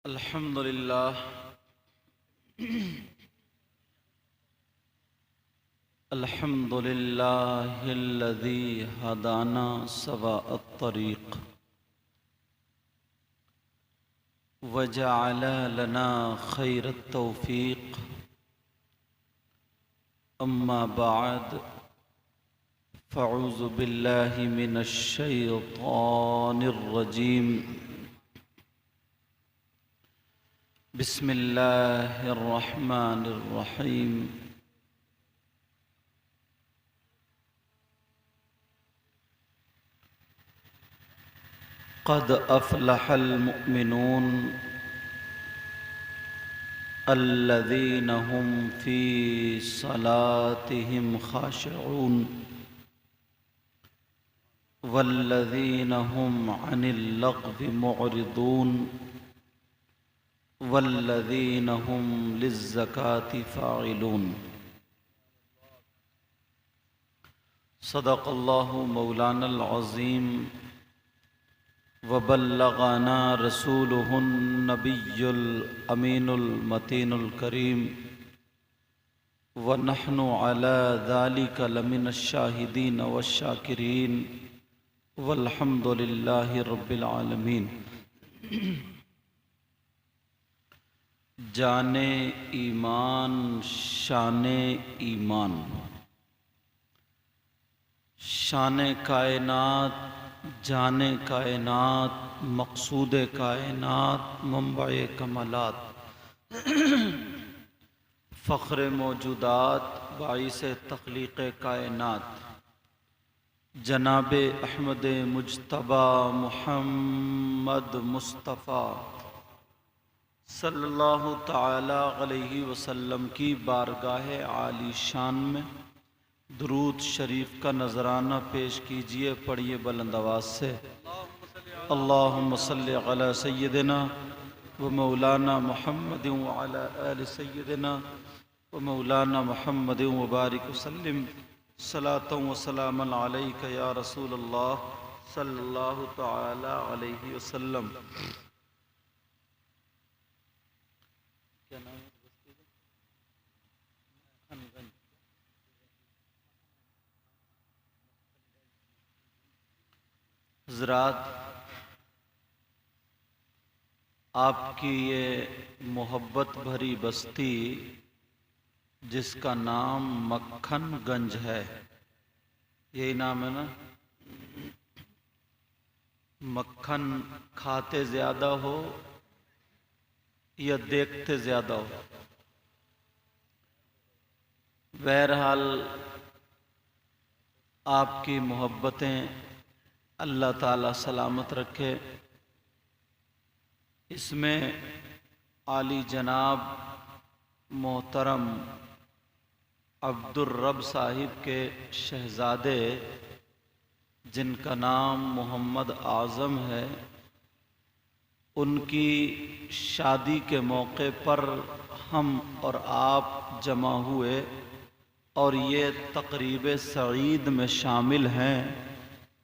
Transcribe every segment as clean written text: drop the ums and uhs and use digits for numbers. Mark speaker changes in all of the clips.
Speaker 1: الحمد لله الحمد لله الذي هدانا سواء الطريق وجعل لنا خير التوفيق. أما بعد فأعوذ بالله من الشيطان الرجيم. بسم الله الرحمن الرحيم. قد أفلح المؤمنون الذين هم في صلاتهم خاشعون والذين هم عن اللغو معرضون والذين هم للزكاة فاعلون. صدق الله مولانا العظيم وبلغنا رسوله النبي الأمين المتين الكريم ونحن على ذلك لمن الشاهدين والشاكرين والحمد لله رب العالمين. جان ایمان شان ایمان، شان کائنات جان کائنات مقصود کائنات منبع کمالات فخر موجودات باعث تخلیق کائنات جناب احمد مجتبی محمد مصطفیٰ صلی اللہ تعالی علیہ وسلم کی بارگاہ عالی شان میں درود شریف کا نذرانہ پیش کیجئے. پڑھیے بلند آواز سے اللہم صلی علی سیدنا و مولانا محمد وعلی آل سیدنا و مولانا محمد وبارک وسلم صلاۃ و سلام علیک یا رسول اللہ صلی اللہ تعالی علیہ وسلم. کیا نام ہے؟ حضرات، آپ کی یہ محبت بھری بستی جس کا نام مکھن گنج ہے، یہی نام ہے نا؟ مکھن کھاتے زیادہ ہو یا دیکھتے زیادہ ہو، بہرحال آپ کی محبتیں اللہ تعالیٰ سلامت رکھے. اس میں عالی جناب محترم عبدالرب صاحب کے شہزادے جن کا نام محمد اعظم ہے، ان کی شادی کے موقع پر ہم اور آپ جمع ہوئے اور یہ تقریب سعید میں شامل ہیں.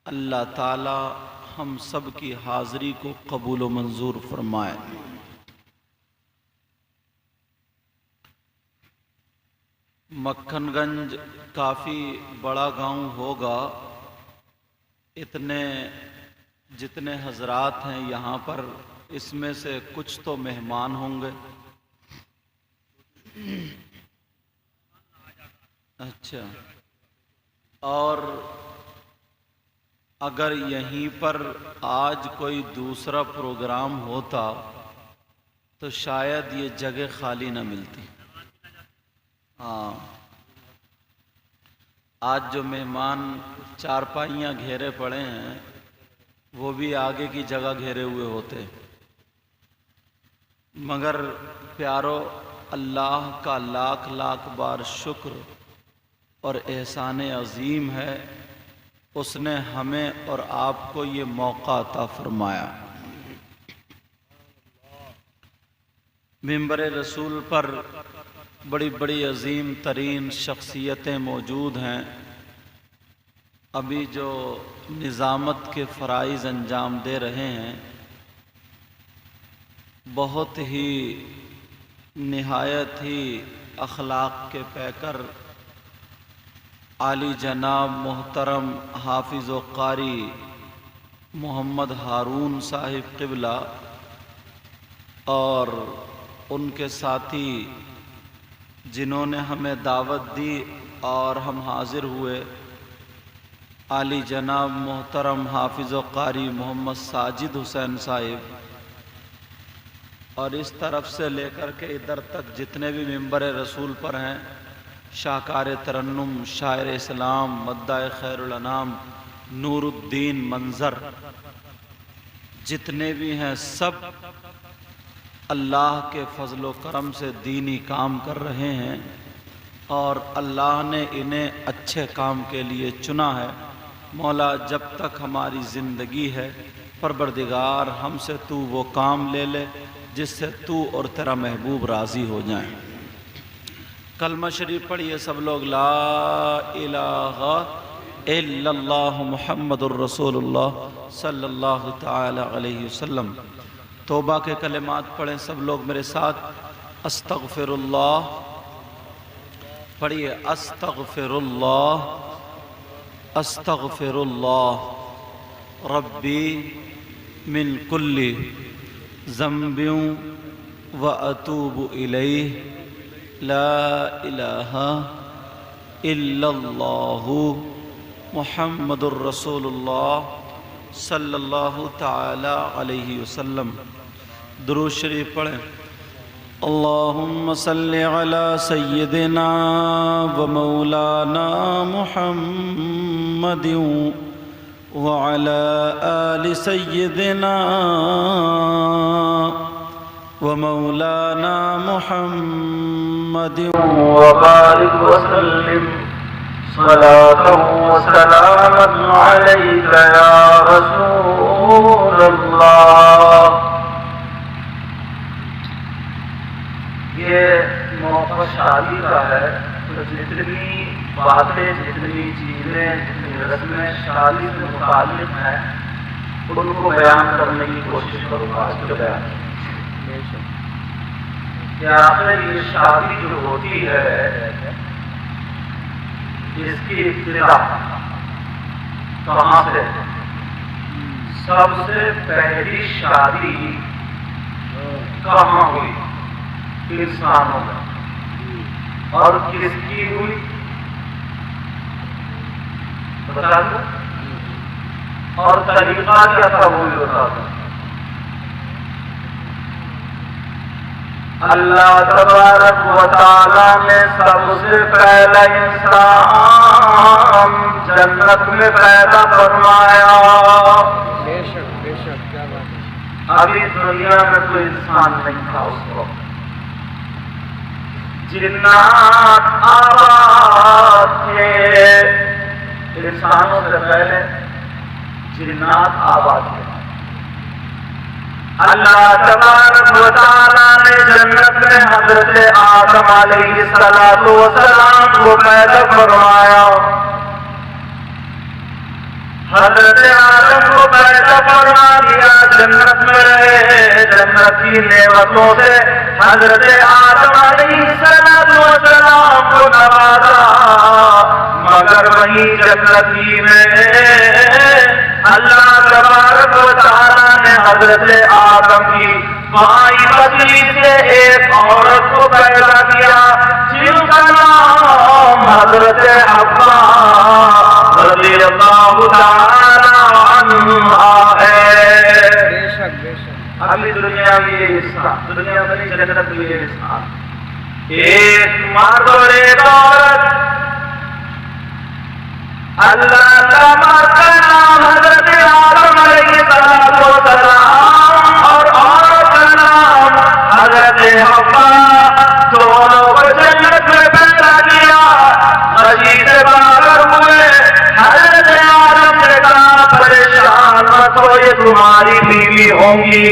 Speaker 1: اللہ تعالی ہم سب کی حاضری کو قبول و منظور فرمائے. مکھن گنج کافی بڑا گاؤں ہوگا. جتنے حضرات ہیں یہاں پر، اس میں سے کچھ تو مہمان ہوں گے. اچھا، اور اگر یہیں پر آج کوئی دوسرا پروگرام ہوتا تو شاید یہ جگہ خالی نہ ملتی. ہاں، آج جو مہمان چارپائیاں گھیرے پڑے ہیں وہ بھی آگے کی جگہ گھیرے ہوئے ہوتے، مگر پیارو، اللہ کا لاکھ لاکھ بار شکر اور احسان عظیم ہے، اس نے ہمیں اور آپ کو یہ موقع عطا فرمایا. منبر رسول پر بڑی بڑی عظیم ترین شخصیتیں موجود ہیں. ابھی جو نظامت کے فرائض انجام دے رہے ہیں بہت ہی نہایت ہی اخلاق کے پیکر عالی جناب محترم حافظ و قاری محمد ہارون صاحب قبلہ اور ان کے ساتھی جنہوں نے ہمیں دعوت دی اور ہم حاضر ہوئے، عالی جناب محترم حافظ و قاری محمد ساجد حسین صاحب، اور اس طرف سے لے کر کے ادھر تک جتنے بھی ممبر رسول پر ہیں، شاہکار ترنم، شاعر اسلام، مداح خیر الانام، نور الدین منظر، جتنے بھی ہیں سب اللہ کے فضل و کرم سے دینی کام کر رہے ہیں، اور اللہ نے انہیں اچھے کام کے لیے چنا ہے۔ مولا جب تک ہماری زندگی ہے، پروردگار ہم سے تو وہ کام لے لے جس سے تو اور تیرا محبوب راضی ہو جائیں۔ کلمہ شریف پڑھیے سب لوگ، لا الہ الا اللہ محمد الرسول اللہ صلی اللہ تعالی علیہ وسلم۔ توبہ کے کلمات پڑھیں سب لوگ میرے ساتھ، استغفر اللہ پڑھیے، استغفر اللہ استغفر اللہ ربی من کل ذنب و اتوب الیہ، لا الہ الا اللہ محمد الرسول اللہ صلی اللہ تعالی علیہ وسلم۔ درود شریف پڑھیں، اللہم صلی علی سیدنا و مولانا محمد وعلی آل سیدنا و مولانا محمد وبارک وسلم صلاة و سلاما علیک یا رسول اللہ۔ یہ موقع شادی کا ہے، تو جتنی باتیں، جتنی چیزیں، جتنی رسمیں شادی سے متعلق ہیں ان کو بیان کرنے کی کوشش کروں گا آج کے بیان میں۔ کہ آخر یہ شادی جو ہوتی ہے اس کی ابتدا کہاں سے؟ سب سے پہلی شادی کہاں ہوئی؟ انسانوں میں، اور کس کی ہوئی بتا دو، اور طریقہ کیا تھا وہ بھی بتا دو۔ اللہ تبارک و تعالی نے سب سے پہلا انسان جنت میں پیدا فرمایا۔ بے شک بے شک، کیا بات ہے۔ ابھی دنیا میں کوئی انسان نہیں تھا اس وقت، جنات آباد تھے، انسانوں سے پہلے جنات آباد تھے۔ اللہ تبارک و تعالیٰ نے جنت میں حضرت آدم علیہ السلام کو پیدا فرمایا۔ حضرت آدم کو پیدا فرما دیا، جنت میں رہے، جنت کی نعمتوں سے حضرت آدم علیہ السلام کو نوازا، مگر وہیں جنت ہی میں اللہ تبارک و تعالیٰ نے حضرت آدم کی بائیں بچی سے ایک عورت کو پیدا کیا جن کا نام حضرت حوا رضی اللہ تعالی عنہا ہے۔ بے شک بے شک، ابھی دنیا میں یہ انسان، دنیا میں جنت میں یہ انسان، ایک مرد اور ایک عورت، اللہ کا مرد کا نام حضرت آدم علیہ السلام اور عورت کا نام حضرت حوا، دونوں کو جنت میں پیدا کیا۔ مجید باہر ہوئے، حضرت آدم نے کہا پریشان مت ہو، یہ تمہاری بیوی ہوں گی۔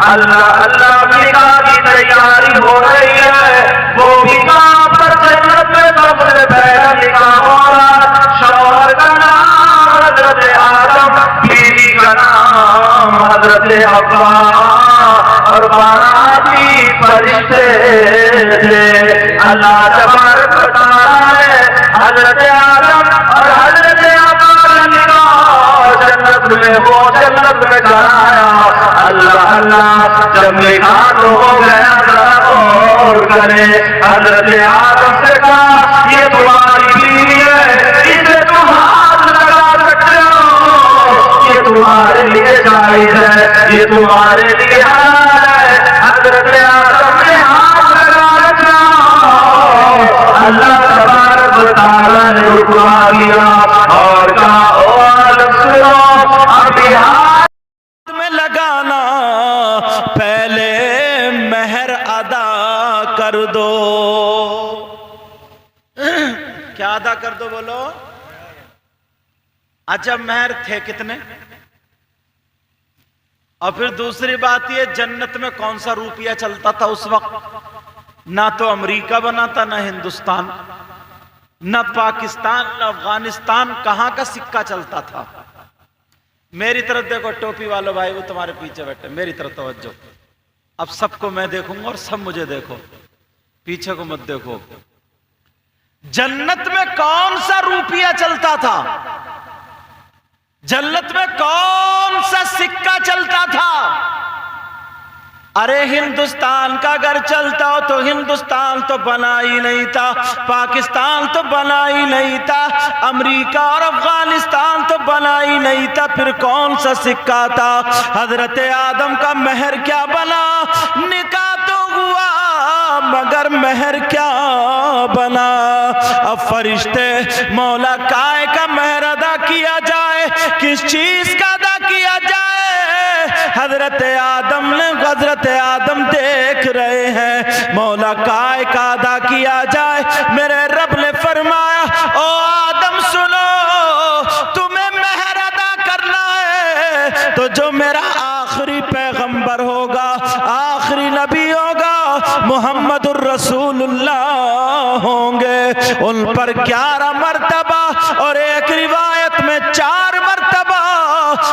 Speaker 1: اللہ اللہ نکاح کی تیاری ہو رہی ہے، وہ بھی کہاں پر جنت میں سب سے پہلا نکاح ہو رہا، شوہر کا نام حضرت آدم، بیوی کا نام حضرت حوا
Speaker 2: اور باراتی فرشتے تھے۔ اللہ تبارک و تعالیٰ نے حضرت آدم اور حضرت حوا کا نکاح جنت میں کرایا۔ اللہ اللہ جب نکاح تو ہو گیا غور کرے، حضرت آدم سے کہا یہ تمہاری بیوی ہے، اسے تم ہاتھ لگا سکتے ہو، یہ تمہارے لیے جائز ہے، یہ تمہارے لیے حلال ہے۔ حضرت آدم نے ہاتھ لگا رکھا، اللہ تبارک و تعالیٰ نے حکم دیا اور کہا او عالم سنو، ابھی ہاتھ
Speaker 1: میں لگانا، پہلے مہر ادا کر دو۔ کیا ادا کر دو بولو؟ اچھا مہر تھے کتنے؟ اور پھر دوسری بات یہ، جنت میں کون سا روپیہ چلتا تھا اس وقت؟ نہ تو امریکہ بنا تھا، نہ ہندوستان، نہ پاکستان، نہ افغانستان، کہاں کا سکہ چلتا تھا؟ میری طرف دیکھو ٹوپی والو بھائی، وہ تمہارے پیچھے بیٹھے، میری طرف توجہ۔ اب سب کو میں دیکھوں گا اور سب مجھے دیکھو، پیچھے کو مت دیکھو۔ جنت میں کون سا روپیہ چلتا تھا؟ جنت میں کون سا سکہ چلتا تھا؟ ارے ہندوستان کا اگر چلتا ہو تو ہندوستان تو بنا ہی نہیں تھا، پاکستان تو بنا ہی نہیں تھا، امریکہ اور افغانستان تو بنا ہی نہیں تھا، پھر کون سا سکہ تھا؟ حضرت آدم کا مہر کیا بنا؟ نکاح تو ہوا مگر مہر کیا بنا؟ اب فرشتے مولا کائے کا مہر ادا کیا جائے، کس چیز کا ادا کیا جائے؟ حضرت آدم دیکھ رہے ہیں، مولا کائے کا ادا کیا جائے۔ میرے رب نے فرمایا او آدم سنو، تمہیں مہر ادا کرنا ہے تو جو میرا آخری پیغمبر ہوگا، آخری نبی ہوگا، محمد الرسول اللہ ہوں گے، ان پر 11 مرتبہ اور ایک روایت میں 4 مرتبہ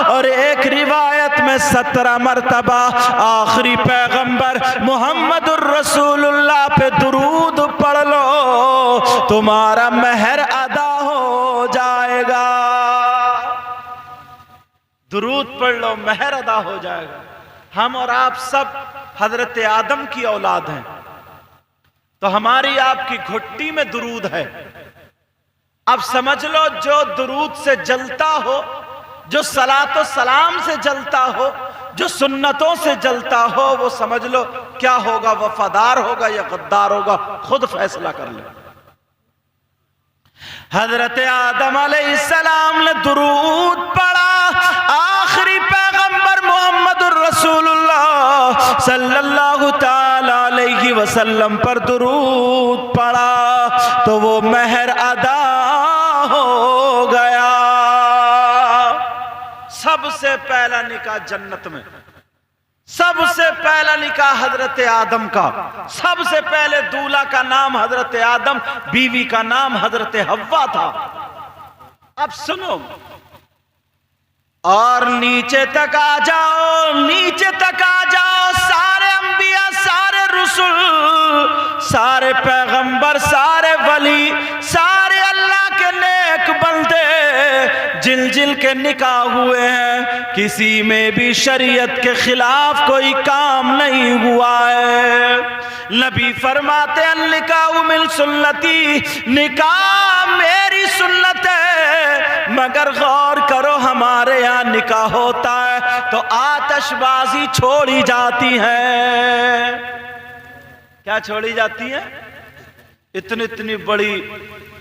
Speaker 1: اور ایک روایت میں 17 مرتبہ آخری پیغمبر محمد الرسول اللہ پہ درود پڑھ لو، تمہارا مہر ادا ہو جائے گا۔ درود پڑھ لو، مہر ادا ہو جائے گا۔ ہم اور آپ سب حضرت آدم کی اولاد ہیں، تو ہماری آپ کی گھٹی میں درود ہے۔ اب سمجھ لو جو درود سے جلتا ہو، جو صلاۃ و سلام سے جلتا ہو، جو سنتوں سے جلتا ہو، وہ سمجھ لو کیا ہوگا، وفادار ہوگا یا غدار ہوگا، خود فیصلہ کر لو۔ حضرت آدم علیہ السلام نے درود پڑھا، آخری پیغمبر محمد الرسول اللہ صلی اللہ تعالی علیہ وسلم پر درود پڑھا تو وہ مہر ادا ہو گیا۔ سب سے پہلا نکاح جنت میں، سب سے پہلا نکاح حضرت آدم کا، سب سے پہلے دولہا کا نام حضرت آدم، بیوی کا نام حضرت حوا تھا۔ اب سنو اور نیچے تک آ جاؤ، نیچے تک آ جاؤ، سارے انبیاء، سارے رسول، سارے پیغمبر، سارے ولی، سارے اللہ کے نیک بندے جن جن کے نکاح ہوئے ہیں، کسی میں بھی شریعت کے خلاف کوئی کام نہیں ہوا ہے۔ نبی فرماتے ہیں النکاح من سنتی، نکاح میری سنت ہے، مگر غور کرو ہمارے یہاں نکاح ہوتا ہے تو آتش بازی چھوڑی جاتی ہے۔ کیا چھوڑی جاتی ہے؟ اتنی بڑی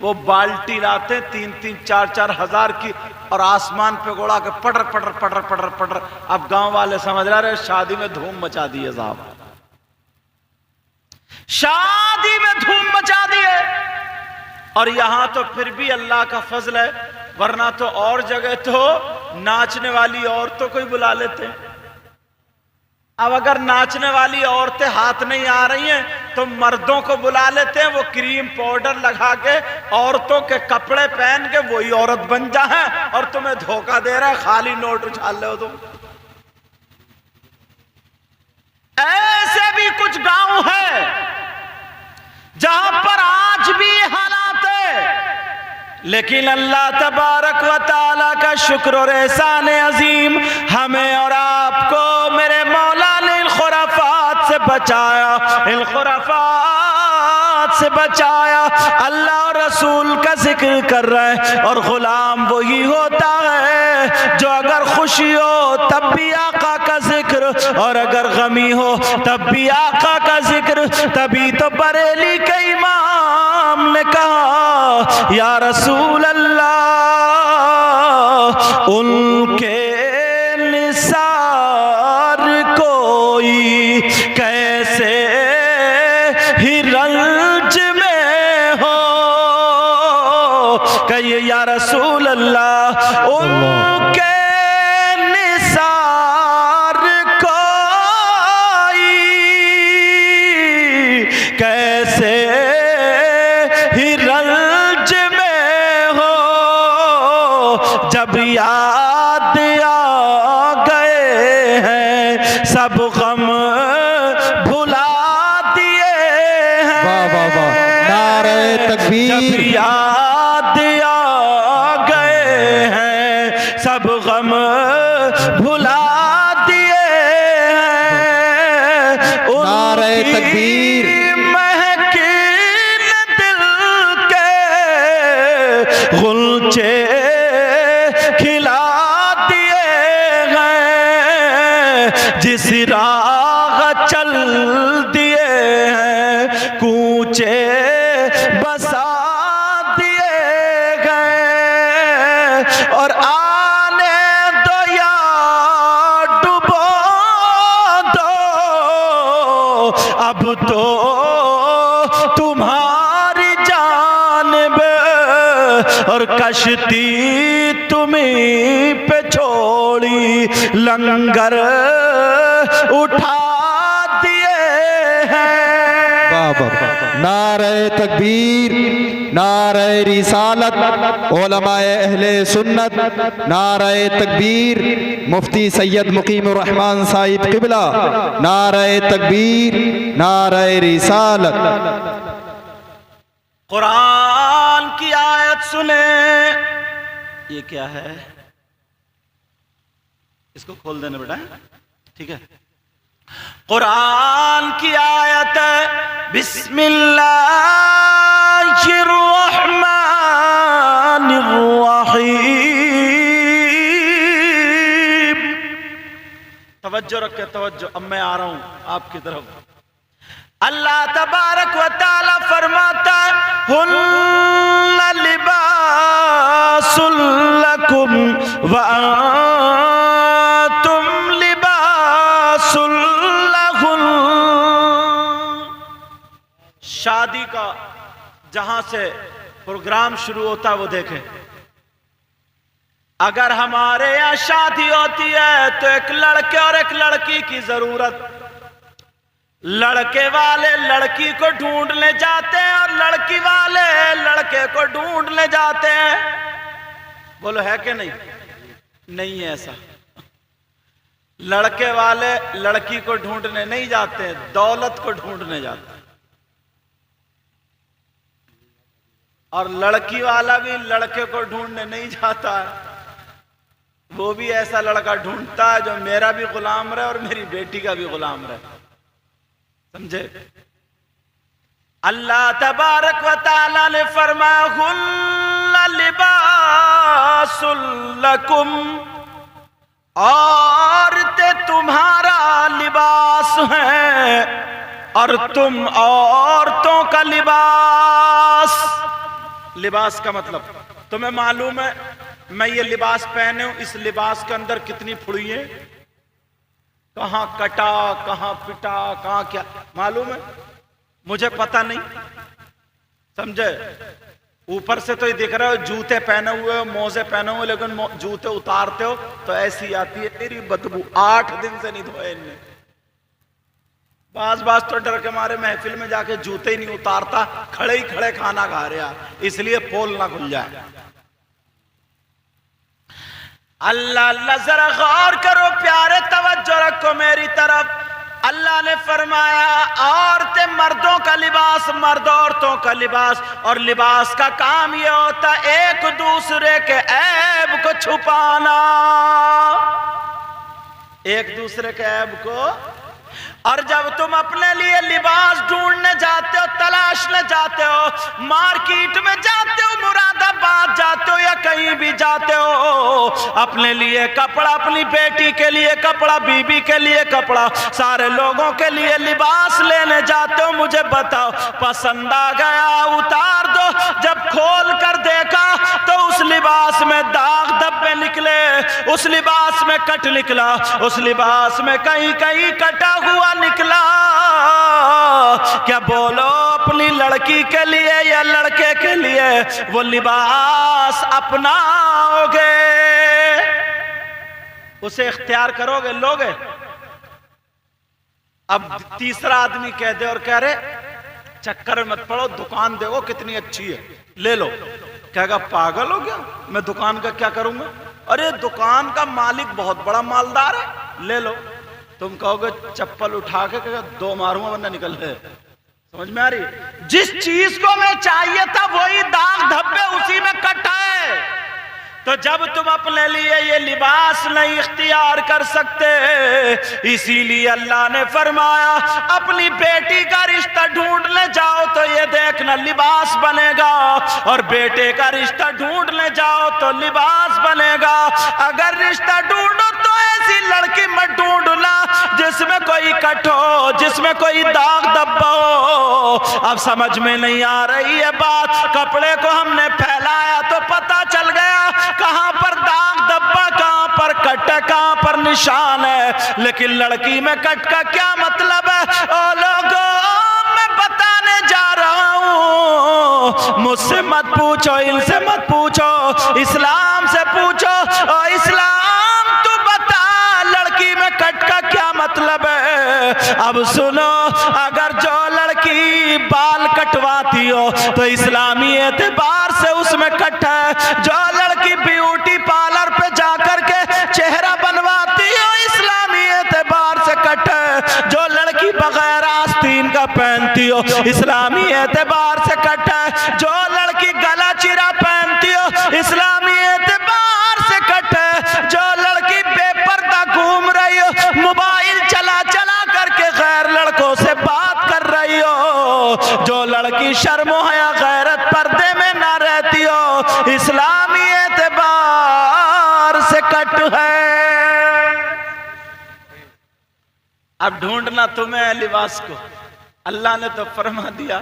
Speaker 1: وہ بالٹی لاتے 3-4 ہزار کی اور آسمان پہ گوڑا کے پڑر پڑر پڑر پڑر پڑر۔ اب گاؤں والے سمجھ رہے شادی میں دھوم مچا دی ہے صاحب، شادی میں دھوم مچا دی ہے۔ اور یہاں تو پھر بھی اللہ کا فضل ہے، ورنہ تو اور جگہ تو ناچنے والی عورتوں کو ہی بلا لیتے ہیں۔ اب اگر ناچنے والی عورتیں ہاتھ نہیں آ رہی ہیں تو مردوں کو بلا لیتے ہیں، وہ کریم پاؤڈر لگا کے عورتوں کے کپڑے پہن کے وہی عورت بن جائیں اور تمہیں دھوکہ دے رہا ہے، خالی نوٹ اچھال لے ہو تم۔ ایسے بھی کچھ گاؤں ہے جہاں پر آج بھی حالات ہے، لیکن اللہ تبارک و تعالیٰ کا شکر اور احسان عظیم، ہمیں اور آپ کو میرے مولا نے ان خرافات سے بچایا، ان خرافات سے بچایا۔ اللہ اور رسول کا ذکر کر رہے ہیں، اور غلام وہی ہوتا ہے جو اگر خوشی ہو تب بھی آقا کا ذکر، اور اگر غمی ہو تب بھی آقا کا ذکر۔ تبھی تو بریلی کے امام نے کہا یا رسول اللہ، ان کے نثار کوئی کیسے ہی رنج میں ہو، کہیے یا رسول اللہ، ان کے نثار کوئی کیسے ہی رنج میں ہو، جب یاد آ گئے ہیں سب غم بھلا دیے ہیں۔
Speaker 3: واہ واہ واہ، نعرہ تکبیر۔
Speaker 1: جب یاد آ گئے ہیں سب غم بھلا دیے ہیں،
Speaker 3: نعرہ تکبیر۔
Speaker 1: مہکین دل کے غنچے کھلا دیے ہیں، جس راہ چل دیے ہیں کوچے بسا دیے گئے، اور آنے دو یا ڈبو دو اب تو تمہاری جانب، اور کشتی تمہیں پہ چھوڑی لنگر اٹھا دیے ہیں۔
Speaker 3: واہ واہ، نعرہ تکبیر، نعرہ رسالت، علماء اہل سنت، نعرہ تکبیر، مفتی سید مقیم الرحمان صاحب قبلہ، نعرہ تکبیر، نعرہ رسالت۔
Speaker 1: قرآن کی آیت سنیں، یہ کیا ہے؟ اس کو کھول دینا بیٹا، ٹھیک ہے؟ قرآن کی آیت ہے، بسم اللہ الرحمن الرحیم۔ توجہ رکھے، توجہ، اب میں آ رہا ہوں آپ کی طرف۔ اللہ تبارک و تعالی فرماتا ہے ہن لباس لکم وانتم لباس لہن۔ شادی کا جہاں سے پروگرام شروع ہوتا ہے وہ دیکھیں، اگر ہمارے یہاں شادی ہوتی ہے تو ایک لڑکے اور ایک لڑکی کی ضرورت، لڑکے والے لڑکی کو ڈھونڈنے جاتے ہیں اور لڑکی والے لڑکے کو ڈھونڈنے جاتے ہیں۔ بولو ہے کہ نہیں؟ نہیں ہے ایسا۔ لڑکے والے لڑکی کو ڈھونڈنے نہیں جاتے، دولت کو ڈھونڈنے جاتے ہیں، اور لڑکی والا بھی لڑکے کو ڈھونڈنے نہیں جاتا ہے، وہ بھی ایسا لڑکا ڈھونڈتا ہے جو میرا بھی غلام رہے اور میری بیٹی کا بھی غلام رہے۔ سمجھے؟ اللہ تبارک و تعالی نے فرمایا ہن لباس لکم، عورتیں تمہارا لباس ہیں اور تم عورتوں کا لباس۔ لباس کا مطلب تمہیں معلوم ہے، میں یہ لباس پہنے ہوں، اس لباس کے اندر کتنی پھڑییں، کہاں کٹا، کہاں پٹا، کہاں کیا، معلوم ہے؟ مجھے پتہ نہیں، سمجھے؟ اوپر سے تو یہ دکھ رہا ہے جوتے پہنے ہوئے، موزے پہنے ہوئے، لیکن جوتے اتارتے ہو تو ایسی آتی ہے تیری بدبو، 8 دن سے نہیں دھوئے ان نے۔ بعض تو ڈر کے مارے محفل میں جا کے جوتے ہی نہیں اتارتا، کھڑے ہی کھڑے کھانا کھا رہا، اس لیے پول نہ کھل جائے۔ اللہ اللہ ذرا غور کرو پیارے، توجہ رکھو میری طرف۔ اللہ نے فرمایا عورتیں مردوں کا لباس، مرد عورتوں کا لباس، اور لباس کا کام یہ ہوتا ہے ایک دوسرے کے عیب کو چھپانا، ایک دوسرے کے عیب کو۔ اور جب تم اپنے لیے لباس ڈھونڈنے جاتے ہو، تلاشنے جاتے ہو، مارکیٹ میں جاتے ہو، مراد آباد جاتے ہو یا کہیں بھی جاتے ہو، اپنے لیے کپڑا، اپنی بیٹی کے لیے کپڑا، بیوی کے لیے کپڑا، سارے لوگوں کے لیے لباس لینے جاتے ہو، مجھے بتاؤ پسند آ گیا اتار دو، جب کھول کر دیکھا تو اس لباس میں داغ دھبے نکلے، اس لباس میں کٹ نکلا، اس لباس میں کہیں کہیں کٹا ہوا نکلا، کیا بولو اپنی لڑکی کے لیے یا لڑکے کے لیے وہ لباس اپناؤ گے؟ اسے اختیار کرو گے، لوگے؟ اب تیسرا آدمی کہہ دے اور کہہ رہے چکر مت پڑو، دکان دیکھو کتنی اچھی ہے، لے لو، کہے گا پاگل ہو گیا، میں دکان کا کیا کروں گا؟ ارے دکان کا مالک بہت بڑا مالدار ہے، لے لو۔ تم کہو گے چپل اٹھا کے کہے گا دو ماروں گا ورنہ نکل ہے۔ سمجھ میں آ رہی؟ جس چیز کو میں چاہیے تھا وہی داغ دھبے اسی میں کٹ ہے۔ تو جب تم اپنے لیے یہ لباس نہیں اختیار کر سکتے، اسی لیے اللہ نے فرمایا اپنی بیٹی کا رشتہ ڈھونڈنے جاؤ تو یہ دیکھنا لباس بنے گا، اور بیٹے کا رشتہ ڈھونڈنے جاؤ تو لباس بنے گا۔ اگر رشتہ ڈھونڈو تو ایسی لڑکی مت ڈھونڈنا جس میں کوئی کٹ ہو، جس میں کوئی داغ دھبا ہو۔ اب سمجھ میں نہیں آ رہی ہے بات، کپڑے کو ہم نے پھیلایا تو پتہ چل گیا کہاں پر داغ دھبا، کہاں پر کٹ ہے، کہاں پر نشان ہے، لیکن لڑکی میں کٹ کا کیا مطلب ہے؟ او لوگوں میں بتانے جا رہا ہوں، مجھ سے مت پوچھو، ان سے مت پوچھو، اسلام سے پوچھو، اور اسلام تو بتا لڑکی میں کٹ کا کیا مطلب ہے۔ اب سنو، اگر جو لڑکی بال کٹواتی ہو تو اسلامی اعتبار سے اس میں کٹ ہے، جو لڑکی بیوٹی پارلر پہ جا کر کے چہرہ بنواتی ہو اسلامی اعتبار سے کٹ ہے، جو لڑکی بغیر آستین کا پہنتی ہو اسلامی اعتبار سے کٹ ہے، جو لڑکی گلا چیرا پہنتی ہو اسلامی اعتبار سے کٹ ہے، جو لڑکی بے پردہ گھوم رہی ہو، موبائل چلا چلا کر کے غیر لڑکوں سے بات کر رہی ہو، جو لڑکی شرم و حیا غیرت پردے میں نہ رہتی ہو اسلامی اعتبار سے کٹ ہے۔ اب ڈھونڈنا تمہیں ہے لباس کو، اللہ نے تو فرما دیا،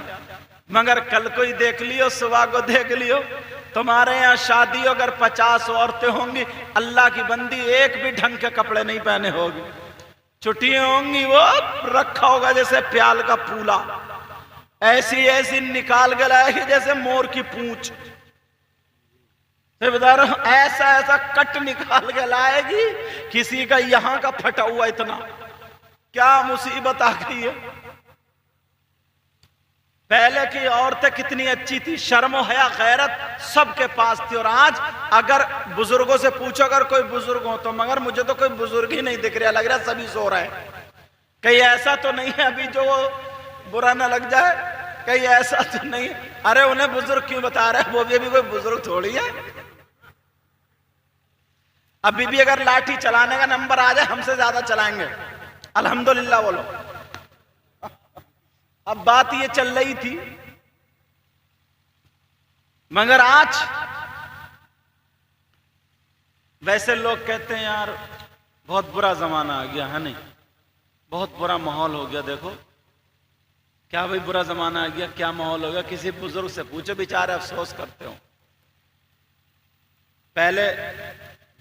Speaker 1: مگر کل کو ہی دیکھ لیو، صبح کو دیکھ لیو، تمہارے یہاں شادی اگر 50 عورتیں ہوں گی، اللہ کی بندی ایک بھی ڈھنگ کے کپڑے نہیں پہنے ہوگی، چھٹیاں ہوں گی وہ رکھا ہوگا جیسے پیال کا پھولا، ایسی ایسی نکال کے لائے گی جیسے مور کی پونچھ، بتا رہا ہوں ایسا ایسا کٹ نکال کے لائے گی، کسی کا یہاں کا پھٹا ہوا اتنا، کیا مصیبت آ گئی ہے۔ پہلے کی عورتیں کتنی اچھی تھی، شرم و حیا غیرت سب کے پاس تھی، اور آج اگر بزرگوں سے پوچھو اگر کوئی بزرگ ہو تو مگر مجھے تو کوئی بزرگ ہی نہیں دکھ رہا، لگ رہا سبھی سو رہا ہے، کہیں ایسا تو نہیں ہے ابھی جو برا نہ لگ جائے، کہیں ایسا تو نہیں، ارے انہیں بزرگ کیوں بتا رہے ہیں، وہ بھی ابھی کوئی بزرگ تھوڑی ہے، ابھی بھی اگر لاٹھی چلانے کا نمبر آ جائے ہم سے زیادہ چلائیں گے، الحمدللہ بولو۔ اب بات یہ چل رہی تھی، مگر آج ویسے لوگ کہتے ہیں یار بہت برا زمانہ آ گیا ہے، نہیں بہت برا ماحول ہو گیا، دیکھو کیا بھئی برا زمانہ آ گیا، کیا ماحول ہو گیا، کسی بزرگ سے پوچھو بیچارے افسوس کرتے ہو۔ پہلے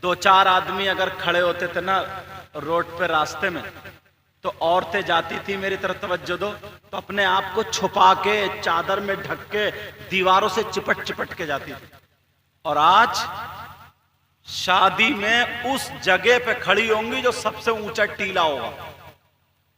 Speaker 1: 2-4 آدمی اگر کھڑے ہوتے تھے نا روڈ پہ راستے میں تو عورتیں جاتی تھی میری طرف توجہ دو تو اپنے آپ کو چھپا کے چادر میں ڈھک کے دیواروں سے چپٹ چپٹ کے جاتی تھی، اور آج شادی میں اس جگہ پہ کھڑی ہوں گی جو سب سے اونچا ٹیلا ہوگا،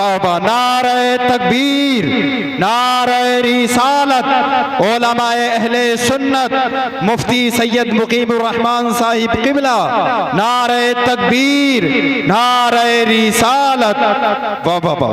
Speaker 3: واہ واہ، نعرہ تکبیر، نعرہ رسالت، علماء اہل سنت، مفتی سید مقیم الرحمان صاحب قبلہ، نعرہ تکبیر، نعرہ رسالت، واہ واہ واہ۔